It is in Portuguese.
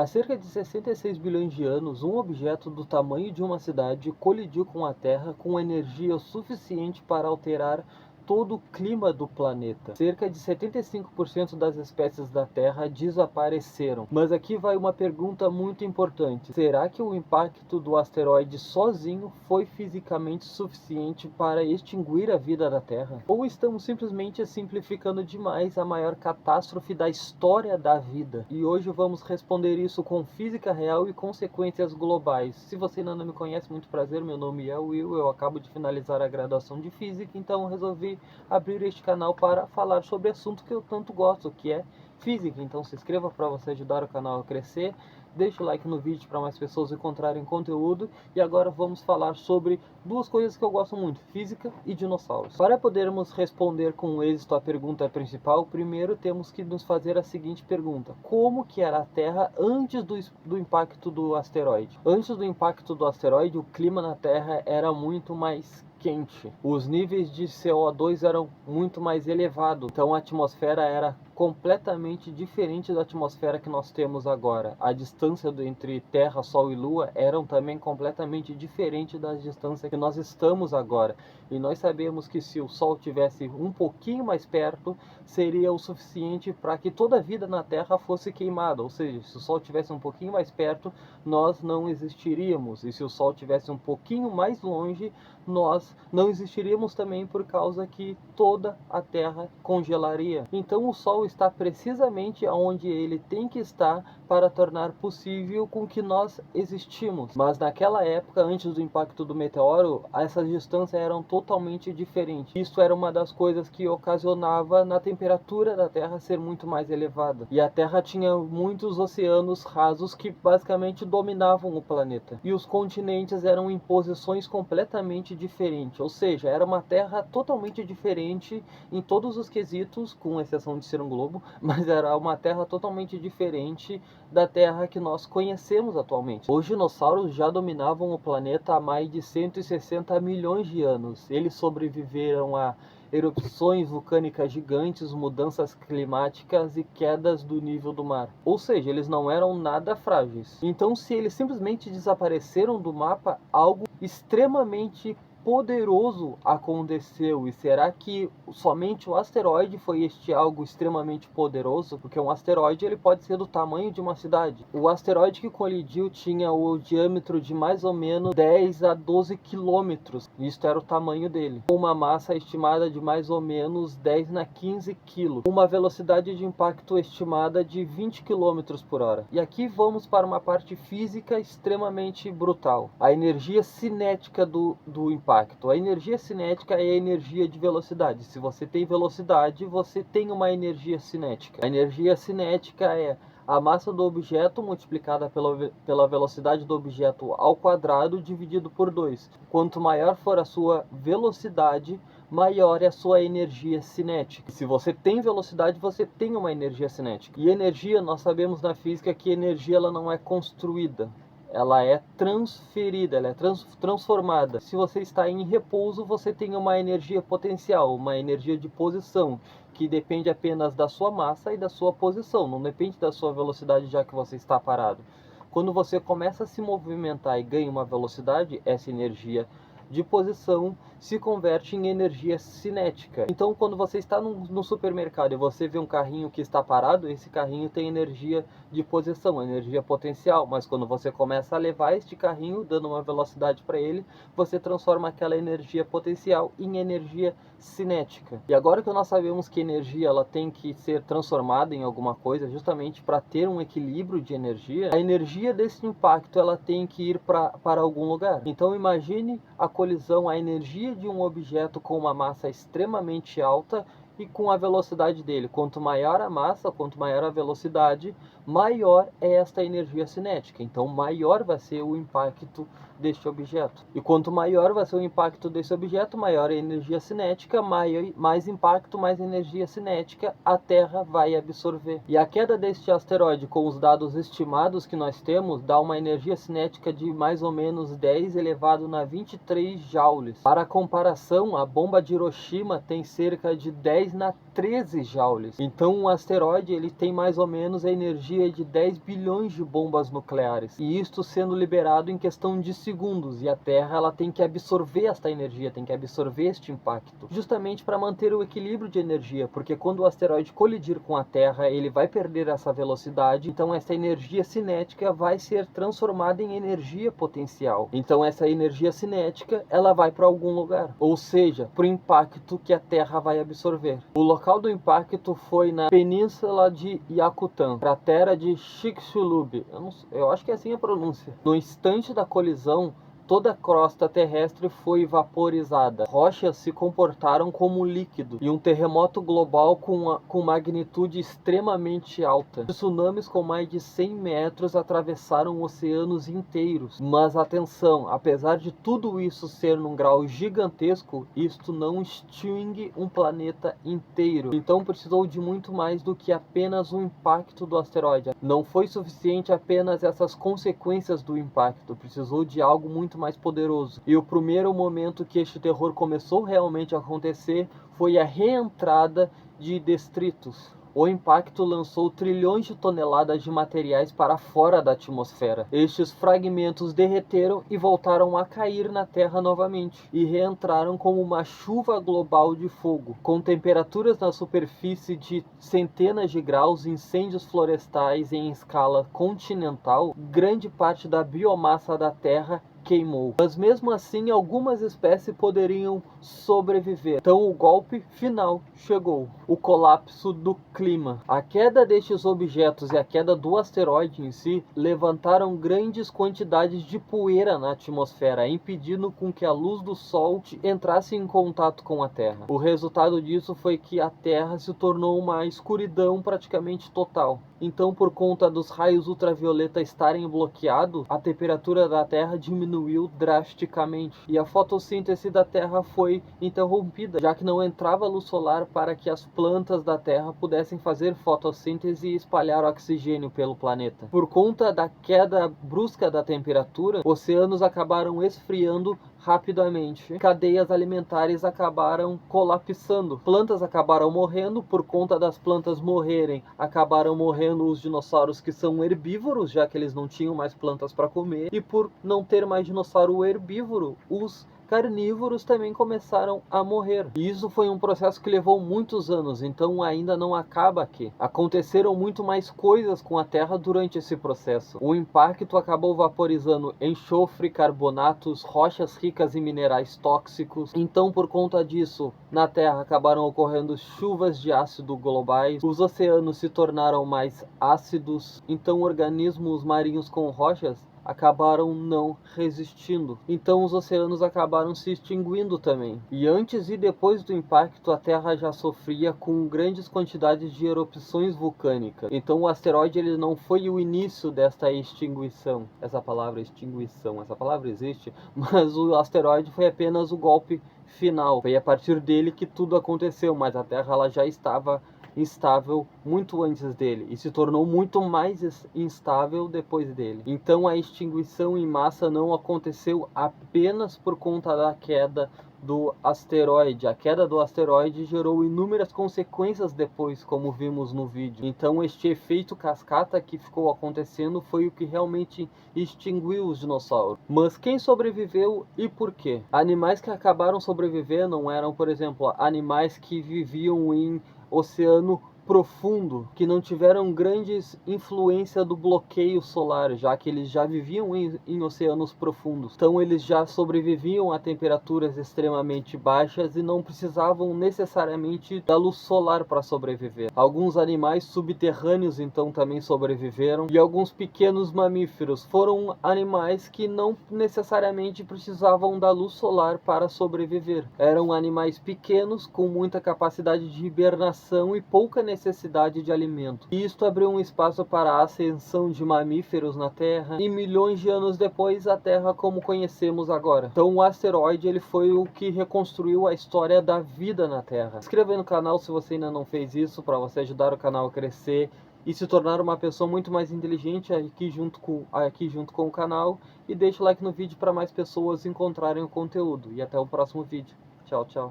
Há cerca de 66 bilhões de anos, um objeto do tamanho de uma cidade colidiu com a Terra com energia o suficiente para alterar todo o clima do planeta. Cerca de 75% das espécies da Terra desapareceram. Mas aqui vai uma pergunta muito importante. Será que o impacto do asteroide sozinho foi fisicamente suficiente para extinguir a vida da Terra? Ou estamos simplesmente simplificando demais a maior catástrofe da história da vida? E hoje vamos responder isso com física real e consequências globais. Se você ainda não me conhece, muito prazer, meu nome é Will, eu acabo de finalizar a graduação de Física, então resolvi abrir este canal para falar sobre assunto que eu tanto gosto, que é Física. Então se inscreva para você ajudar o canal a crescer, deixe o like no vídeo para mais pessoas encontrarem conteúdo. E agora vamos falar sobre duas coisas que eu gosto muito, física e dinossauros. Para podermos responder com êxito a pergunta principal, primeiro temos que nos fazer a seguinte pergunta: como que era a Terra antes do impacto do asteroide? Antes do impacto do asteroide, o clima na Terra era muito mais quente. Os níveis de CO2 eram muito mais elevados, então a atmosfera era completamente diferente da atmosfera que nós temos agora. A distância entre Terra, Sol e Lua eram também completamente diferente das distâncias que nós estamos agora. E nós sabemos que se o Sol tivesse um pouquinho mais perto, seria o suficiente para que toda a vida na Terra fosse queimada. Ou seja, se o Sol tivesse um pouquinho mais perto, nós não existiríamos. E se o Sol tivesse um pouquinho mais longe, nós não existiríamos também, por causa que toda a Terra congelaria. Então o Sol está precisamente onde ele tem que estar para tornar possível com que nós existimos. Mas naquela época, antes do impacto do meteoro, essas distâncias eram totalmente diferentes. Isso era uma das coisas que ocasionava na temperatura da Terra ser muito mais elevada. E a Terra tinha muitos oceanos rasos que basicamente dominavam o planeta. E os continentes eram em posições completamente diferentes. Ou seja, era uma Terra totalmente diferente em todos os quesitos, com exceção de ser um globo, mas era uma Terra totalmente diferente da Terra que nós conhecemos atualmente. Os dinossauros já dominavam o planeta há mais de 160 milhões de anos. Eles sobreviveram a erupções vulcânicas gigantes, mudanças climáticas e quedas do nível do mar. Ou seja, eles não eram nada frágeis. Então, se eles simplesmente desapareceram do mapa, algo extremamente poderoso aconteceu. E será que somente o asteroide foi este algo extremamente poderoso? Porque um asteroide ele pode ser do tamanho de uma cidade. O asteroide que colidiu tinha o diâmetro de mais ou menos 10 a 12 quilômetros. Isto era o tamanho dele. Uma massa estimada de mais ou menos 10 na 15 quilos. Uma velocidade de impacto estimada de 20 quilômetros por hora. E aqui vamos para uma parte física extremamente brutal. A energia cinética do impacto. A energia cinética é a energia de velocidade. Se você tem velocidade, você tem uma energia cinética. A energia cinética é a massa do objeto multiplicada pela velocidade do objeto ao quadrado dividido por 2. Quanto maior for a sua velocidade, maior é a sua energia cinética. Se você tem velocidade, você tem uma energia cinética. E energia, nós sabemos na física que energia ela não é construída. Ela é transferida, ela é transformada. Se você está em repouso, você tem uma energia potencial, uma energia de posição, que depende apenas da sua massa e da sua posição, não depende da sua velocidade, já que você está parado. Quando você começa a se movimentar e ganha uma velocidade, essa energia de posição se converte em energia cinética. Então, quando você está no supermercado e você vê um carrinho que está parado, esse carrinho tem energia de posição, energia potencial. Mas quando você começa a levar este carrinho, dando uma velocidade para ele, você transforma aquela energia potencial em energia cinética. E agora que nós sabemos que energia ela tem que ser transformada em alguma coisa, justamente para ter um equilíbrio de energia, a energia desse impacto ela tem que ir para algum lugar. Então imagine a colisão, a energia de um objeto com uma massa extremamente alta e com a velocidade dele. Quanto maior a massa, quanto maior a velocidade, maior é esta energia cinética. Então maior vai ser o impacto deste objeto. E quanto maior vai ser o impacto desse objeto, maior a energia cinética, mais impacto, mais energia cinética a Terra vai absorver. E a queda deste asteroide, com os dados estimados que nós temos, dá uma energia cinética de mais ou menos 10 elevado na 23 joules. Para comparação, a bomba de Hiroshima tem cerca de 10 na 13 joules. Então um asteroide ele tem mais ou menos a energia energia de 10 bilhões de bombas nucleares, e isto sendo liberado em questão de segundos, e a Terra ela tem que absorver esta energia, tem que absorver este impacto, justamente para manter o equilíbrio de energia, porque quando o asteroide colidir com a Terra, ele vai perder essa velocidade, então essa energia cinética vai ser transformada em energia potencial. Então essa energia cinética, ela vai para algum lugar, ou seja, para o impacto que a Terra vai absorver. O local do impacto foi na península de Yakutan, cratera de Chicxulub, eu acho que é assim a pronúncia. No instante da colisão, toda a crosta terrestre foi vaporizada. Rochas se comportaram como líquido e um terremoto global com magnitude extremamente alta. Tsunamis com mais de 100 metros atravessaram oceanos inteiros. Mas atenção, apesar de tudo isso ser num grau gigantesco, isto não extingue um planeta inteiro. Então precisou de muito mais do que apenas o impacto do asteroide. Não foi suficiente apenas essas consequências do impacto, precisou de algo muito mais poderoso. E o primeiro momento que este terror começou realmente a acontecer foi a reentrada de detritos. O impacto lançou trilhões de toneladas de materiais para fora da atmosfera. Estes fragmentos derreteram e voltaram a cair na Terra novamente, e reentraram como uma chuva global de fogo. Com temperaturas na superfície de centenas de graus, incêndios florestais em escala continental, grande parte da biomassa da Terra queimou. Mas mesmo assim, algumas espécies poderiam sobreviver. Então o golpe final chegou. O colapso do clima. A queda destes objetos e a queda do asteroide em si levantaram grandes quantidades de poeira na atmosfera, impedindo com que a luz do Sol entrasse em contato com a Terra. O resultado disso foi que a Terra se tornou uma escuridão praticamente total. Então, por conta dos raios ultravioleta estarem bloqueados, a temperatura da Terra diminuiu drasticamente e a fotossíntese da Terra foi interrompida, já que não entrava luz solar para que as plantas da Terra pudessem fazer fotossíntese e espalhar oxigênio pelo planeta. Por conta da queda brusca da temperatura, oceanos acabaram esfriando rapidamente, cadeias alimentares acabaram colapsando, plantas acabaram morrendo. Por conta das plantas morrerem, acabaram morrendo os dinossauros que são herbívoros, já que eles não tinham mais plantas para comer, e por não ter mais dinossauro herbívoro, os carnívoros também começaram a morrer. E isso foi um processo que levou muitos anos, então ainda não acaba aqui. Aconteceram muito mais coisas com a Terra durante esse processo. O impacto acabou vaporizando enxofre, carbonatos, rochas ricas em minerais tóxicos. Então, por conta disso, na Terra acabaram ocorrendo chuvas de ácido globais, os oceanos se tornaram mais ácidos, então organismos marinhos com rochas acabaram não resistindo. Então os oceanos acabaram se extinguindo também. E antes e depois do impacto, a Terra já sofria com grandes quantidades de erupções vulcânicas. Então o asteroide ele não foi o início desta extinguição. Essa palavra extinguição, essa palavra existe, mas o asteroide foi apenas o golpe final. Foi a partir dele que tudo aconteceu, mas a Terra ela já estava instável muito antes dele e se tornou muito mais instável depois dele. Então a extinguição em massa não aconteceu apenas por conta da queda do asteroide. A queda do asteroide gerou inúmeras consequências depois, como vimos no vídeo. Então este efeito cascata que ficou acontecendo foi o que realmente extinguiu os dinossauros. Mas quem sobreviveu e por quê? Animais que acabaram sobrevivendo eram, por exemplo, animais que viviam em oceano profundo, que não tiveram grandes influência do bloqueio solar, já que eles já viviam em oceanos profundos. Então eles já sobreviviam a temperaturas extremamente baixas e não precisavam necessariamente da luz solar para sobreviver. Alguns animais subterrâneos então também sobreviveram, e alguns pequenos mamíferos foram animais que não necessariamente precisavam da luz solar para sobreviver. Eram animais pequenos com muita capacidade de hibernação e pouca necessidade de alimento. E isto abriu um espaço para a ascensão de mamíferos na Terra, e milhões de anos depois a Terra como conhecemos agora. Então o asteroide ele foi o que reconstruiu a história da vida na Terra. Se inscreva no canal se você ainda não fez isso, para você ajudar o canal a crescer e se tornar uma pessoa muito mais inteligente aqui junto com o canal, e deixe o like no vídeo para mais pessoas encontrarem o conteúdo. E até o próximo vídeo. Tchau, tchau.